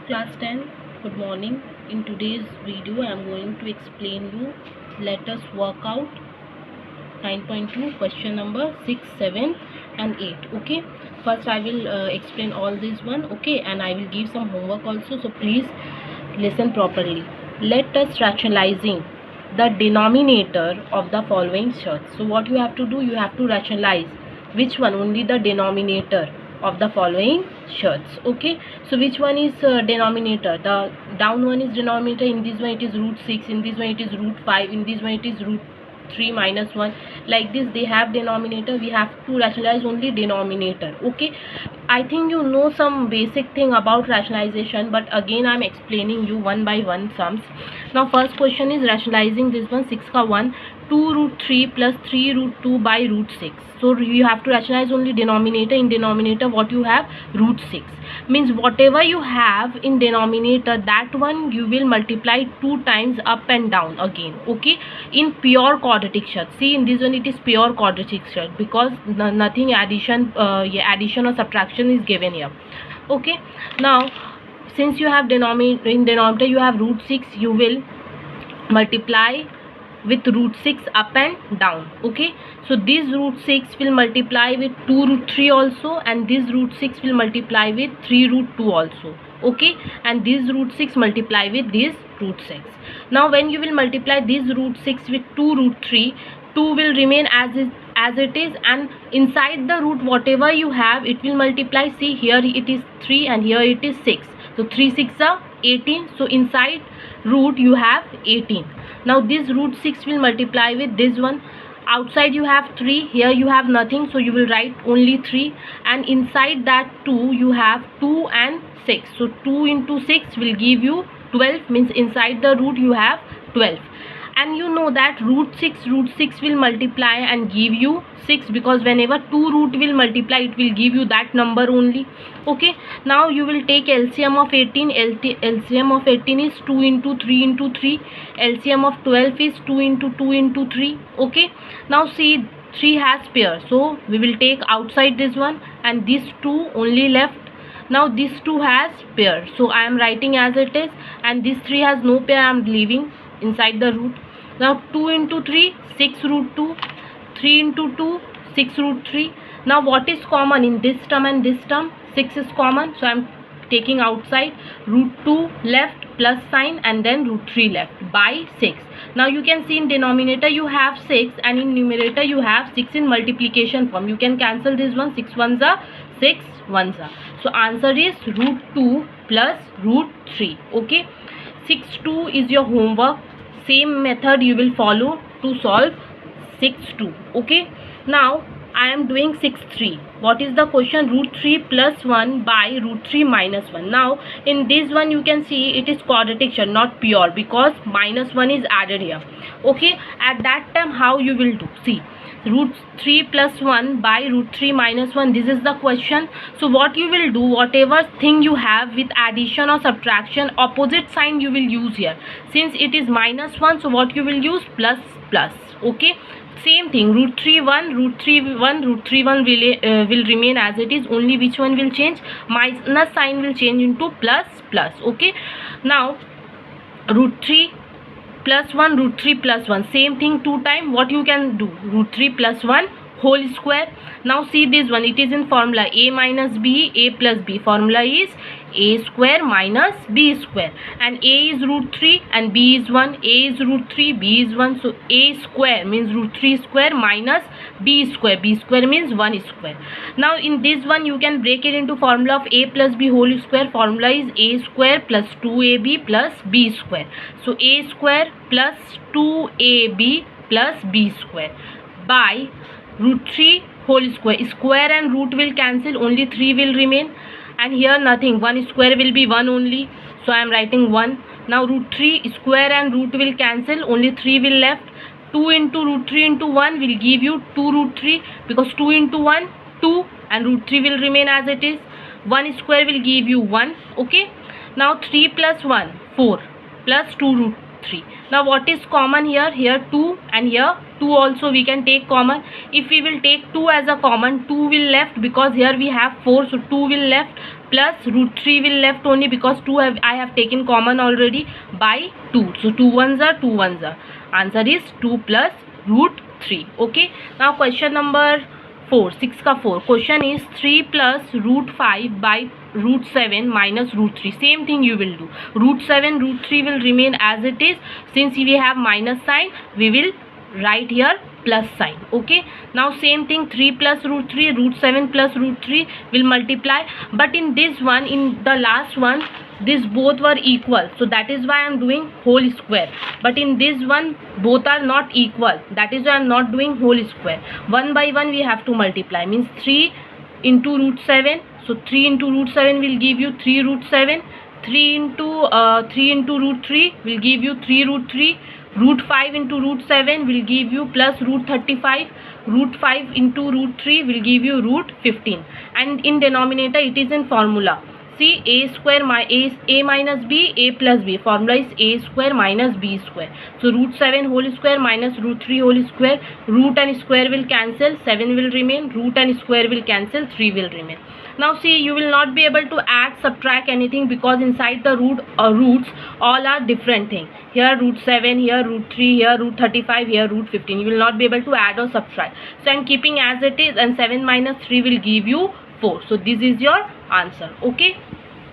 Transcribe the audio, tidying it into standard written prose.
Class 10, good morning. In today's video I am going to explain you let us work out 9.2 question number 6, 7 and 8. Okay, first I will explain all this one, okay, and I will give some homework also, so please listen properly. Let us rationalizing the denominator of the following shirts. So what you have to do, you have to rationalize which one, only the denominator of the following shirts. Okay, so which one is denominator? The down one is denominator. In this one it is root 6, in this one it is root 5, in this one it is root 3 minus 1. Like this they have denominator, we have to rationalize only denominator. Okay, I think you know some basic thing about rationalization, but again I'm explaining you one by one sums. Now first question is rationalizing this one, 6 ka 1, 2 root 3 plus 3 root 2 by root 6. So you have to rationalize only denominator. In denominator what you have, root 6, means whatever you have in denominator, that one you will multiply 2 times up and down again. Okay, in pure quadratic shirt. See, in this one it is pure quadratic shirt because nothing addition addition or subtraction is given here. Okay, now since you have denominator, in denominator you have root 6, you will multiply with root 6 up and down. Okay, so this root 6 will multiply with 2 root 3 also, and this root 6 will multiply with 3 root 2 also. Okay, and this root 6 multiply with this root 6. Now when you will multiply this root 6 with 2 root 3, 2 will remain as it is, and inside the root whatever you have it will multiply. See, here it is 3 and here it is 6, so 3 6 are 18, so inside root you have 18. Now this root 6 will multiply with this one. Outside you have 3, here you have nothing, so you will write only 3, and inside that 2 you have 2 and 6, so 2 into 6 will give you 12, means inside the root you have 12. And you know that root 6 will multiply and give you 6, because whenever 2 root will multiply it will give you that number only. Okay, now you will take LCM of 18. LCM of 18 is 2 into 3 into 3. LCM of 12 is 2 into 2 into 3. Okay, now see, 3 has pair, so we will take outside this one, and this 2 only left. Now this 2 has pair, so I am writing as it is, and this 3 has no pair, I am leaving inside the root. Now 2 into 3, 6 root 2, 3 into 2, 6 root 3. Now what is common in this term and this term? 6 is common, so I am taking outside. Root 2 left plus sign, and then root 3 left by 6. Now you can see in denominator you have 6, and in numerator you have 6 in multiplication form. You can cancel this one, 6 ones are 6 ones are. So answer is root 2 plus root 3. Okay, 6 2 is your homework. Same method you will follow to solve 6 2. Okay, now I am doing 6 3. What is the question? Root 3 plus 1 by root 3 minus 1. Now in this one you can see it is quadratic, not pure, because minus 1 is added here. Okay, at that time how you will do? See, root 3 plus 1 by root 3 minus 1, this is the question. So what you will do, whatever thing you have with addition or subtraction, opposite sign you will use here. Since it is minus 1, so what you will use? Plus plus. Okay, same thing, root 3 1, root 3 1, root 3 1 will remain as it is, only which one will change? Minus sign will change into plus plus. Okay, now root 3 plus 1, root 3 plus 1, same thing 2 times. What you can do? Root 3 plus 1 whole square. Now see this one, it is in formula a minus b, a plus b. Formula is a square minus b square, and a is root 3 and b is 1. A is root 3, b is 1, so a square means root 3 square minus b square. B square means 1 square. Now in this one you can break it into formula of a plus b whole square. Formula is a square plus 2ab plus b square. So a square plus 2ab plus b square by root 3 whole square. Square and root will cancel, only 3 will remain, and here nothing, 1 square will be 1 only, so I am writing 1. Now root 3 square and root will cancel, only 3 will left. 2 into root 3 into 1 will give you 2 root 3, because 2 into 1 2, and root 3 will remain as it is. 1 square will give you 1. Okay, now 3 plus 1 4 plus 2 root 3. Now what is common here? Here 2 and here 2 2 also we can take common. If we will take 2 as a common, 2 will left because here we have 4, so 2 will left, plus root 3 will left only because I have taken common already by 2. So 2 ones are 2 ones are. Answer is 2 plus root 3. Okay. Now question number 4, 6 का 4. Question is 3 plus root 5 by root 7 minus root 3. Same thing you will do. Root 7, root 3 will remain as it is. Since we have minus sign, we will write here plus sign. Okay. Now same thing, 3 plus root 3, root 7 plus root 3 will multiply. But in this one, in the last one, these both were equal, so that is why I am doing whole square. But in this one, both are not equal, that is why I am not doing whole square. One by one we have to multiply, means 3 into root 7. So 3 into root 7 will give you 3 root 7. 3 into root 3 will give you 3 root 3. Root 5 into root 7 will give you plus root 35. Root 5 into root 3 will give you root 15. And in denominator it is in formula. See, a square a minus b, a plus b. Formula is a square minus b square. So root 7 whole square minus root 3 whole square. Root and square will cancel, 7 will remain. Root and square will cancel, 3 will remain. Now see, you will not be able to add, subtract anything because inside the roots all are different thing. Here root 7, here root 3, here root 35, here root 15. You will not be able to add or subtract. So I am keeping as it is, and 7 minus 3 will give you 4. So this is your answer. Okay.